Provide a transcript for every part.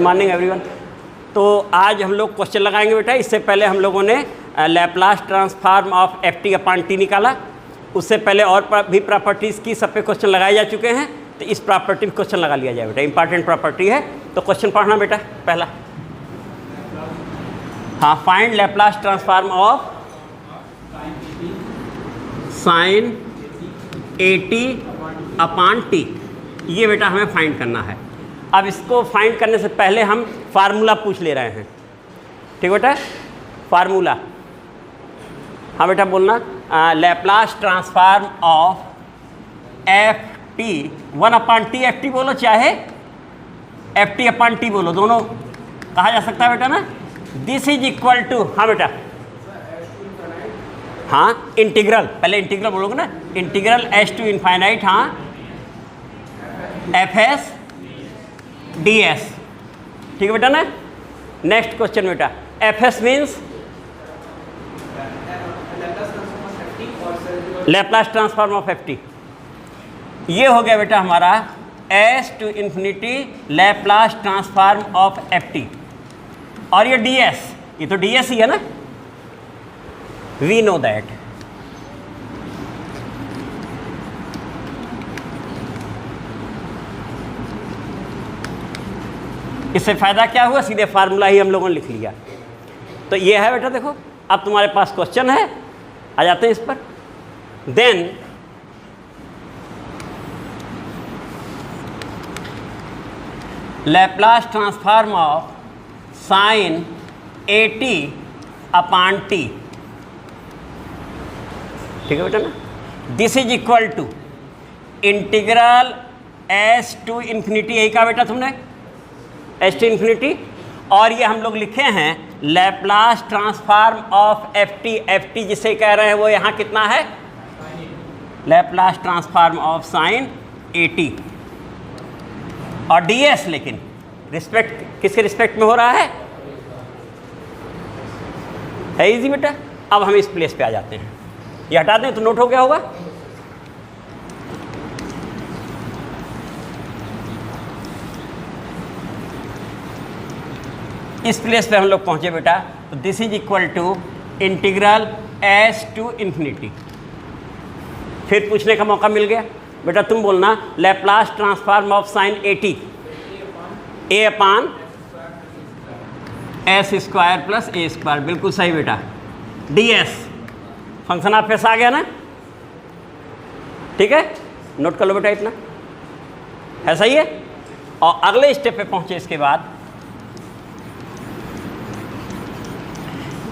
Morning everyone. तो आज हम लोग क्वेश्चन लगाएंगे बेटा। इससे पहले हम लोगों ने Laplace transform of F T upon T निकाला। उससे पहले और भी प्रॉपर्टीज़ की सब पे क्वेश्चन लगाए जा चुके हैं, तो इस प्रॉपर्टी में क्वेश्चन लगा लिया जाए बेटा, इंपॉर्टेंट प्रॉपर्टी है। तो क्वेश्चन पढ़ना बेटा पहला। हाँ, find Laplace transform of sine A T upon T, ये बेटा हमें फाइंड करना है। अब इसको फाइंड करने से पहले हम फार्मूला पूछ ले रहे हैं, ठीक बेटा। फार्मूला, हाँ बेटा बोलना, Laplace transform of F T, 1 upon T F T बोलो, चाहे एफ टी अपॉन टी बोलो, दोनों कहा जा सकता है बेटा ना। दिस इज इक्वल टू, हाँ बेटा, हाँ इंटीग्रल, पहले इंटीग्रल बोलोगे ना, इंटीग्रल एस टू इनफाइनाइट, हाँ एफ एस डी एस, ठीक है बेटा ना। नेक्स्ट क्वेश्चन बेटा, F S means Laplace transform of F T. ये हो गया बेटा हमारा S to infinity Laplace transform of F T. और ये डी एस, ये तो डी एस ही है ना, वी नो दैट। इससे फायदा क्या हुआ, सीधे फार्मूला ही हम लोगों ने लिख लिया। तो ये है बेटा, देखो अब तुम्हारे पास क्वेश्चन है, आ जाते हैं इस पर। Then Laplace transform of sine A T upon T, ठीक है बेटा ना। This is equal to integral S to infinity, यही कहा बेटा तुमने, एस टू इन्फिनिटी। और ये हम लोग लिखे हैं Laplace transform of F T. F T जिसे कह रहे हैं वो यहाँ कितना है, Laplace transform of sine A T. और डी एस लेकिन रिस्पेक्ट, किसके रिस्पेक्ट में हो रहा है इजी बेटा। अब हम इस प्लेस पे आ जाते हैं, ये हटा दें तो नोट हो गया होगा। इस प्लेस पे हम लोग पहुंचे बेटा। तो this is equal to integral S to infinity. फिर पूछने का मौका मिल गया बेटा, तुम बोलना Laplace transform of sine A t, a upon s square plus a square, बिल्कुल सही बेटा। D S function of s आ गया ना, ठीक है, नोट कर लो बेटा, इतना है, सही है। और अगले स्टेप पे पहुंचे इसके बाद,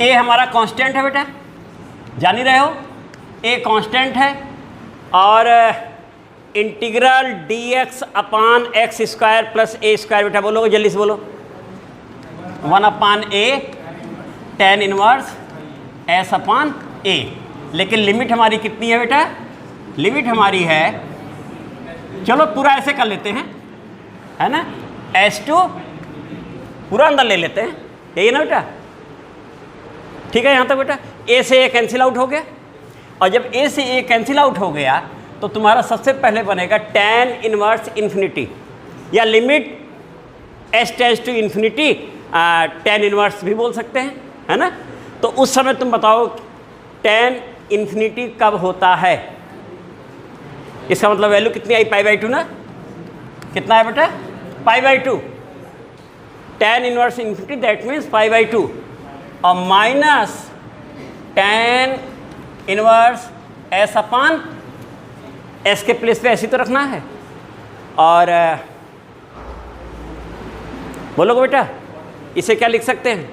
ए हमारा कांस्टेंट है बेटा, जान ही रहे हो, ए कांस्टेंट है। और integral D x upon x square plus a square, बेटा बोलोगे जल्दी से बोलो, 1 अपान ए टेन इनवर्स एस अपान ए। लेकिन लिमिट हमारी कितनी है बेटा, लिमिट हमारी है, चलो पूरा ऐसे कर लेते हैं, है ना, एस टू पूरा अंदर ले लेते हैं, यही ना बेटा, ठीक है। यहाँ तक बेटा ए से ए कैंसिल आउट हो गया। और जब ए से ए कैंसिल आउट हो गया तो तुम्हारा सबसे पहले बनेगा टेन इनवर्स इन्फिनिटी, या limit S tends to infinity tan inverse भी बोल सकते हैं, है ना। तो उस समय तुम बताओ टेन इन्फिनिटी कब होता है, इसका मतलब वैल्यू कितनी आई, पाई बाई टू ना, कितना है बेटा, pi by two. Tan inverse infinity that means pi by two, और minus tan inverse S upon s के प्लेस पे ऐसी तो रखना है। और बोलोगे बेटा इसे क्या लिख सकते हैं,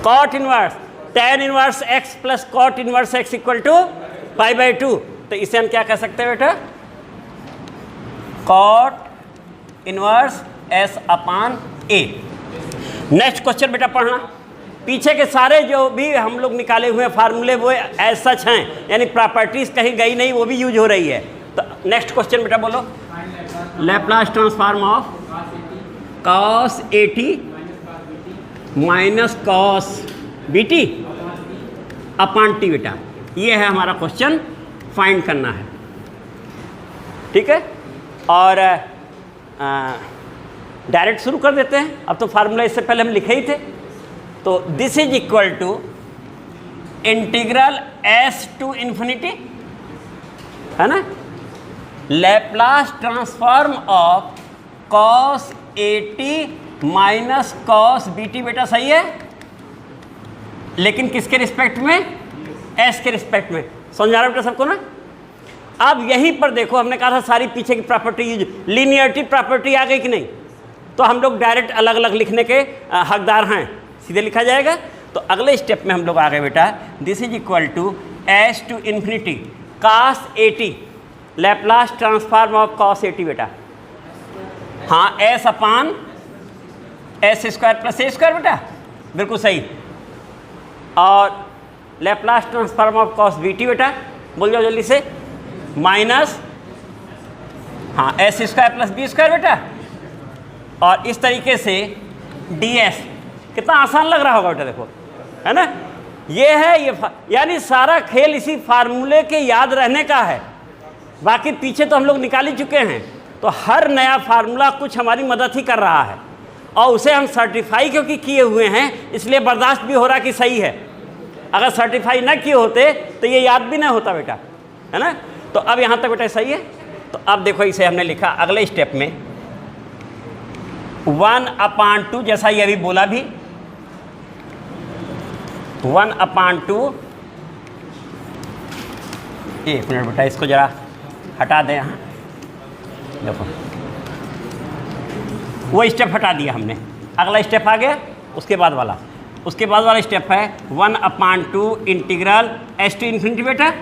cot inverse tan inverse X plus cot inverse X equal to pi by two. तो इसे हम क्या कह सकते हैं बेटा, cot inverse S upon A. Next question बेटा पढ़ना, पीछे के सारे जो भी हम लोग निकाले हुए फार्मूले वो एज सच हैं, यानी प्रॉपर्टीज कहीं गई नहीं, वो भी यूज हो रही है। तो नेक्स्ट क्वेश्चन बेटा बोलो, Laplace transform of cos A T minus cos B T upon T बेटा, ये है हमारा क्वेश्चन, फाइंड करना है, ठीक है। और डायरेक्ट शुरू कर देते हैं, अब तो फार्मूला इससे पहले हम लिखे ही थे। तो this is equal to integral S to infinity, है ना, Laplace transform of cos A T minus cos B T. बेटा सही है, लेकिन किसके रिस्पेक्ट में? एस के रिस्पेक्ट में। समझ आ रहा है बेटा सबको ना? अब यहीं पर देखो, हमने कहा था सारी पीछे की प्रॉपर्टी यूज, लीनियरिटी प्रॉपर्टी आ गई कि नहीं? तो हम लोग डायरेक्ट अलग अलग लिखने के हकदार हैं, सीधे लिखा जाएगा। तो अगले स्टेप में हम लोग आ गए बेटा, this is equal to s to infinity cos A t, Laplace transform of cos A t. बेटा हाँ, s upon s square plus a square. बेटा बिल्कुल सही। और Laplace transform of cos B T. बेटा बोल जाओ जल्दी से, माइनस हाँ s square plus b square. बेटा और इस तरीके से डी एस। कितना आसान लग रहा होगा बेटा, देखो, है ना? ये है ये यानी सारा खेल इसी फार्मूले के याद रहने का है। बाकी पीछे तो हम लोग निकाल ही चुके हैं, तो हर नया फार्मूला कुछ हमारी मदद ही कर रहा है, और उसे हम सर्टिफाई क्योंकि किए हुए हैं, इसलिए बर्दाश्त भी हो रहा कि सही है। अगर सर्टिफाई ना किए होते तो ये याद भी ना होता बेटा, है ना? तो अब यहाँ तक बेटा सही है। तो अब देखो, इसे हमने लिखा अगले स्टेप में 1/2, जैसा ये अभी बोला भी, 1/2। एक मिनट बेटा, इसको जरा हटा दें यहाँ। देखो वो स्टेप हटा दिया हमने, अगला स्टेप आ गया उसके बाद वाला। उसके बाद वाला स्टेप है 1/2 इंटीग्रल एस टू इन्फिनिटी। बेटा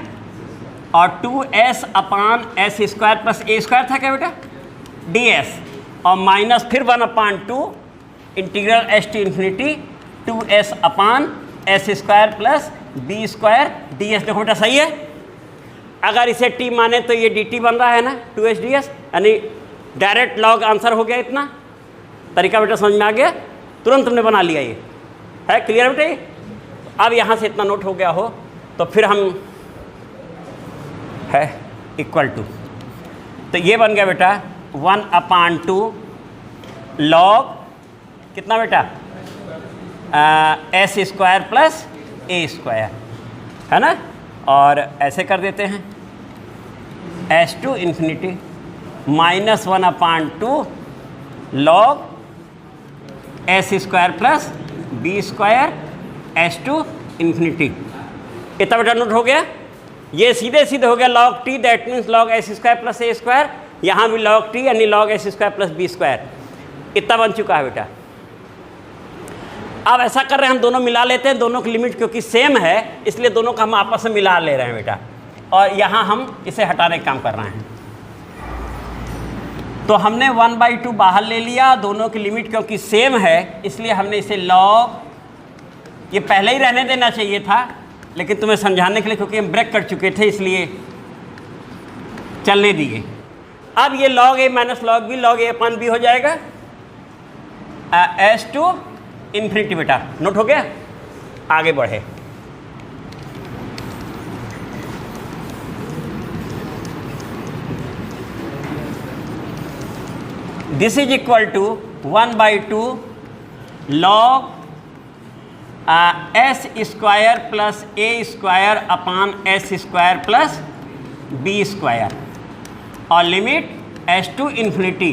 और 2s upon s square plus a square था क्या बेटा, डी एस, और माइनस फिर 1/2 integral S to infinity 2s upon s square plus b square d s. देखो बेटा सही है। अगर इसे t माने तो ये dt बन रहा है ना, 2s ds, यानी डायरेक्ट लॉग आंसर हो गया। इतना तरीका बेटा समझ में आ गया, तुरंत तुमने बना लिया। ये है क्लियर बेटा? ये अब यहाँ से इतना नोट हो गया हो तो फिर हम है इक्वल टू, तो ये बन गया बेटा 1/2 लॉग कितना बेटा, s square plus a square, है ना? और ऐसे कर देते हैं s to infinity minus 1/2 log s square plus b square s to infinity. इतना बेटा नोट हो गया। ये सीधे सीधे हो गया log t, that means log s square plus a square. यहाँ भी लॉग टी यानी log s square plus b square. इतना बन चुका है बेटा। अब ऐसा कर रहे हैं, हम दोनों मिला लेते हैं, दोनों की लिमिट क्योंकि सेम है इसलिए दोनों का हम आपस में मिला ले रहे हैं बेटा। और यहाँ हम इसे हटाने का काम कर रहे हैं। तो हमने 1/2 बाहर ले लिया, दोनों की लिमिट क्योंकि सेम है इसलिए हमने इसे लॉग, ये पहले ही रहने देना चाहिए था लेकिन तुम्हें समझाने के लिए क्योंकि हम ब्रेक कर चुके थे इसलिए चलने दिए। अब ये log a minus log b, log a upon b हो जाएगा एस टू इन्फिनिटी। बेटा नोट हो गया? आगे बढ़े। This is equal to 1/2 log s square plus a square upon s square plus b square, और लिमिट एस टू इन्फिनिटी।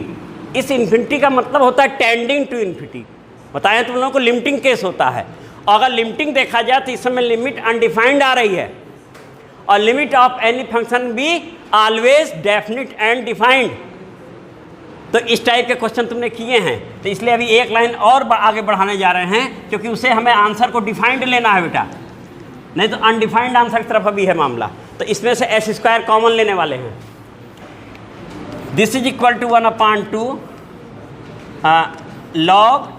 इस infinity का मतलब होता है टेंडिंग टू इन्फिनिटी। बताया तुम लोगों को लिमिटिंग केस होता है, और अगर लिमिटिंग देखा जाए तो इस समय लिमिट अनडिफाइंड आ रही है, और limit of any function be always definite and defined. तो इस टाइप के क्वेश्चन तुमने किए हैं, तो इसलिए अभी एक लाइन और आगे बढ़ाने जा रहे हैं क्योंकि उसे हमें आंसर को डिफाइंड लेना है बेटा, नहीं तो अनडिफाइंड आंसर की तरफ अभी है मामला। तो इसमें से एस स्क्वायर कॉमन लेने वाले हैं। This is equal to 1/2 log,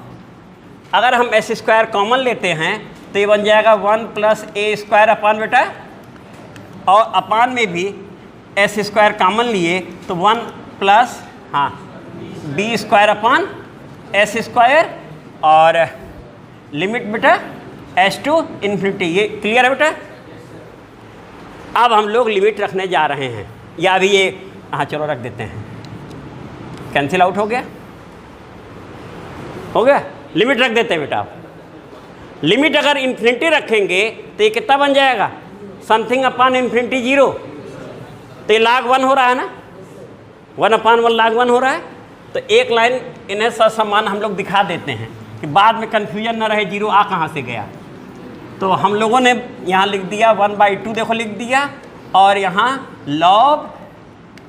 अगर हम एस स्क्वायर कॉमन लेते हैं तो ये बन जाएगा 1 प्लस ए स्क्वायर अपान बेटा, और अपान में भी एस स्क्वायर कॉमन लिए तो 1 प्लस हाँ b square upon s square, और लिमिट बेटा एस टू इन्फिनिटी। ये क्लियर है बेटा? अब हम लोग लिमिट रखने जा रहे हैं, या अभी ये हाँ चलो रख देते हैं, कैंसिल आउट हो गया। हो गया। लिमिट रख देते हैं बेटा आप। लिमिट अगर इन्फिनिटी रखेंगे तो ये कितना बन जाएगा, समथिंग अपॉन इन्फिनिटी 0, तो ये log 1 हो रहा है ना, 1/1 log 1 हो रहा है। तो एक लाइन इन्हें समान हम लोग दिखा देते हैं कि बाद में कन्फ्यूजन ना रहे 0 आ कहाँ से गया। तो हम लोगों ने यहाँ लिख दिया 1/2 देखो लिख दिया, और यहाँ log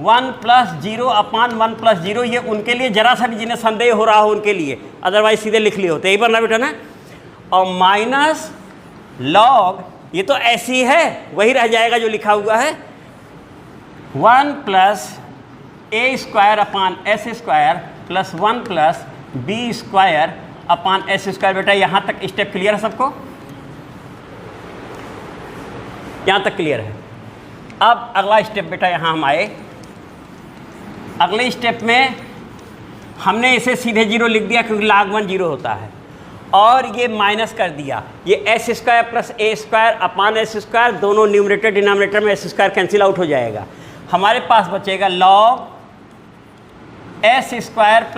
1 + 0/1 + 0, ये उनके लिए जरा सा भी जिन्हें संदेह हो रहा हो उनके लिए, अदरवाइज सीधे लिख लिए होते, यही बनना बेटा ना। और माइनस log, ये तो ऐसी है वही रह जाएगा जो लिखा हुआ है, 1 + a² / s² + 1 + b² / s²। बेटा यहाँ तक स्टेप क्लियर है सबको, यहाँ तक क्लियर है। अब अगला स्टेप बेटा यहाँ हम आए, अगले स्टेप में हमने इसे सीधे 0 लिख दिया क्योंकि log 1 0 होता है, और ये माइनस कर दिया, ये s² + a² / s², दोनों न्यूमरेटर डिनोमिनेटर में s² कैंसिल आउट हो जाएगा। हमारे पास बचेगा log s² + a² /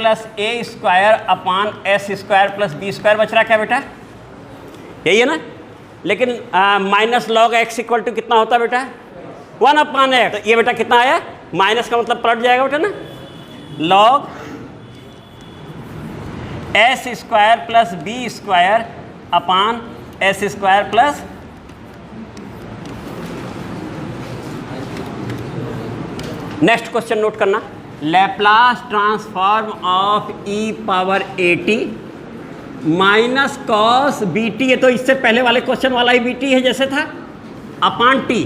s² + b² बच रहा क्या बेटा, यही है ना। लेकिन माइनस log x = कितना होता है बेटा, 1/x। तो ये बेटा कितना आया, माइनस का मतलब पलट जाएगा बेटा ना, log s² + b² / s²। Next question note करना, Laplace transform of e⁻at minus cos bt, ये तो इससे पहले वाले क्वेश्चन वाला ही bt है जैसे था, अपॉन t,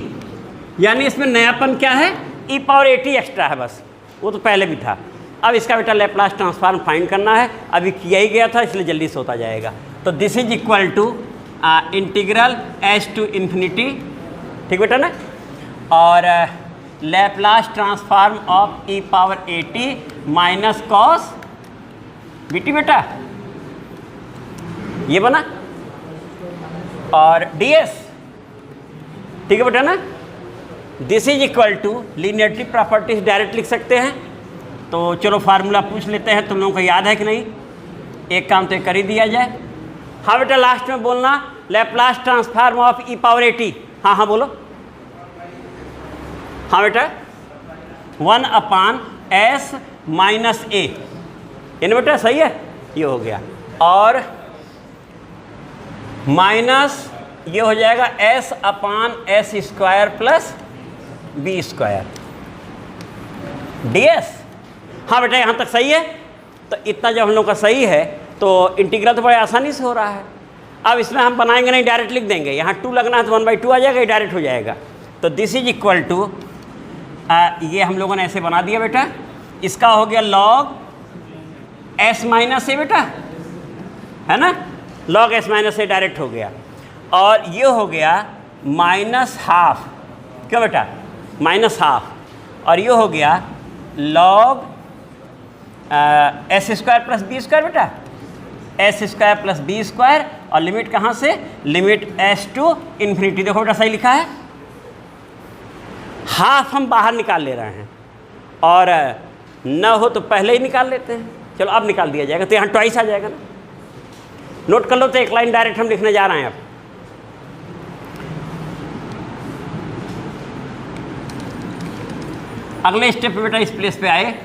यानी इसमें नयापन क्या है, e⁻at एक्स्ट्रा है बस, वो तो पहले भी था। अब इसका बेटा लैप्लास ट्रांसफॉर्म फाइंड करना है, अभी किया ही गया था इसलिए जल्दी से होता जाएगा। तो this is equal to integral h to ∞, ठीक बेटा ना, और Laplace transform of e⁻at minus cos bt बेटा, ये बना, और ds, ठीक है बेटा ना। This is equal to linearity properties directly लिख सकते हैं, तो चलो फार्मूला पूछ लेते हैं, तुम लोगों को याद है कि नहीं, एक काम तो कर ही दिया जाए। हाँ बेटा लास्ट में बोलना लैप्लास ट्रांसफॉर्म ऑफ e⁻at, हाँ हाँ बोलो, हाँ बेटा 1/s - a, इन बेटा सही है, ये हो गया, और माइनस ये हो जाएगा s/s² + b² ds। हाँ बेटा यहाँ तक सही है। तो इतना जब हम लोग का सही है तो इंटीग्रल तो बड़े आसानी से हो रहा है। अब इसमें हम बनाएंगे नहीं, डायरेक्ट लिख देंगे, यहाँ 2 लगना है तो 1/2 आ जाएगा, ये डायरेक्ट हो जाएगा। तो दिस इज इक्वल टू, ये हम लोगों ने ऐसे बना दिया बेटा, इसका हो गया log s - a बेटा, है ना, log s - a डायरेक्ट हो गया, और ये हो गया -½ क्यों बेटा, -½ और ये हो गया log s² + b² बेटा, s² + b², और लिमिट कहाँ से, लिमिट s to ∞, देखो बेटा सही लिखा है, हाफ हम बाहर निकाल ले रहे हैं, और न हो तो पहले ही निकाल लेते हैं, चलो अब निकाल दिया जाएगा, तो यहाँ ट्वाइस आ जाएगा ना, नोट कर लो। तो एक लाइन डायरेक्ट हम लिखने जा रहे हैं अब, अगले स्टेप पे बेटा इस प्लेस पे आए,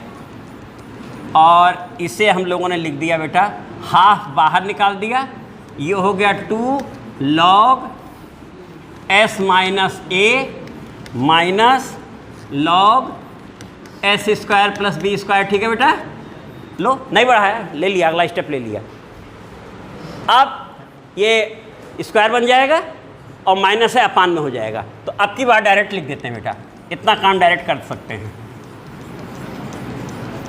और इसे हम लोगों ने लिख दिया बेटा, हाफ बाहर निकाल दिया, ये हो गया 2 log s - a minus log s² + b², ठीक है बेटा, लो नहीं बढ़ाया, ले लिया, अगला स्टेप ले लिया। अब ये स्क्वायर बन जाएगा और माइनस है अपान में हो जाएगा, तो अब की बार डायरेक्ट लिख देते हैं बेटा, इतना काम डायरेक्ट कर सकते हैं।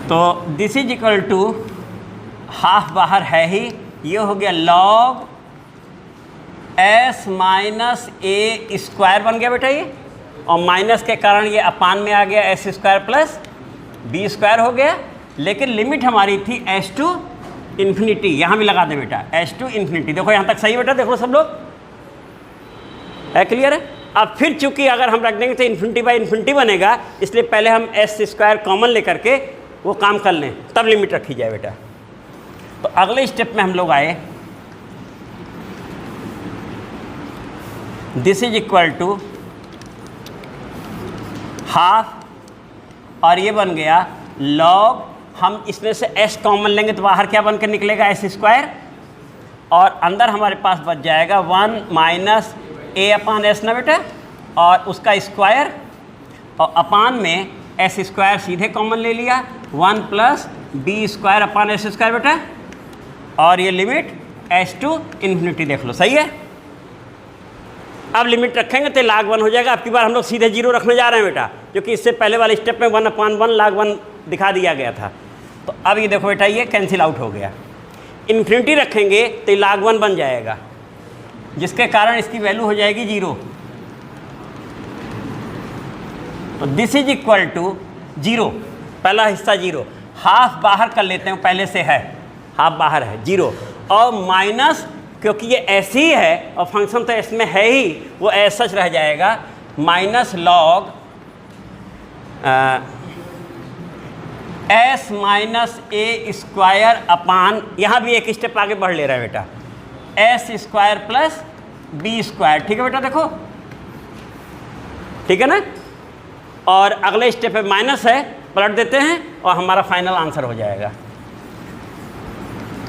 तो this is equal to, half बाहर है ही, ये हो गया log s - a² बन गया बेटा ये, और माइनस के कारण ये अपान में आ गया, s² + b² हो गया, लेकिन लिमिट हमारी थी s to ∞, यहाँ भी लगा दें बेटा s to ∞, देखो यहाँ तक सही बेटा, देखो सब लोग है, क्लियर है। अब फिर चूंकि अगर हम रख देंगे तो ∞/∞ बनेगा, इसलिए पहले हम s² कॉमन लेकर के वो काम कर लें, तब लिमिट रखी जाए बेटा। तो अगले स्टेप में हम लोग आए, this is equal to half, और ये बन गया लॉग, हम इसमें से s कॉमन लेंगे तो बाहर क्या बन के निकलेगा, s स्क्वायर, और अंदर हमारे पास बच जाएगा 1 माइनस a अपान एस ना बेटा, और उसका स्क्वायर, और अपान में s स्क्वायर सीधे कॉमन ले लिया, 1 plus b square upon s square बेटा, और ये लिमिट s टू इन्फिनिटी देख लो, सही है। अब लिमिट रखेंगे तो log 1 हो जाएगा। अब की बार हम लोग सीधे 0 रखने जा रहे हैं बेटा, क्योंकि इससे पहले वाले स्टेप में 1/1 log 1 दिखा दिया गया था। तो अब ये देखो बेटा, ये कैंसिल आउट हो गया। इन्फिनिटी रखेंगे तो log 1 बन जाएगा, जिसके कारण इसकी वैल्यू हो जाएगी 0। तो दिस इज इक्वल टू 0, पहला हिस्सा 0, हाफ बाहर कर लेते हैं, पहले से है हाफ बाहर है 0, और माइनस, क्योंकि ये ऐसे ही है और फंक्शन तो इसमें है ही, वो ऐसा रह जाएगा, माइनस लॉग s माइनस ए स्क्वायर अपान, यहाँ भी एक स्टेप आगे बढ़ ले रहा है बेटा, s square plus b square, ठीक है बेटा, देखो ठीक है ना। और अगले स्टेप पे माइनस है, पलट देते हैं और हमारा फाइनल आंसर हो जाएगा।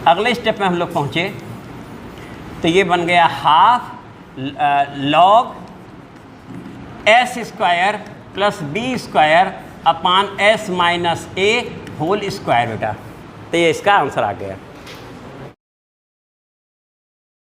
अगले स्टेप में हम लोग पहुँचे तो ये बन गया half log s square plus b square upon s minus a whole square बेटा, तो ये इसका आंसर आ गया।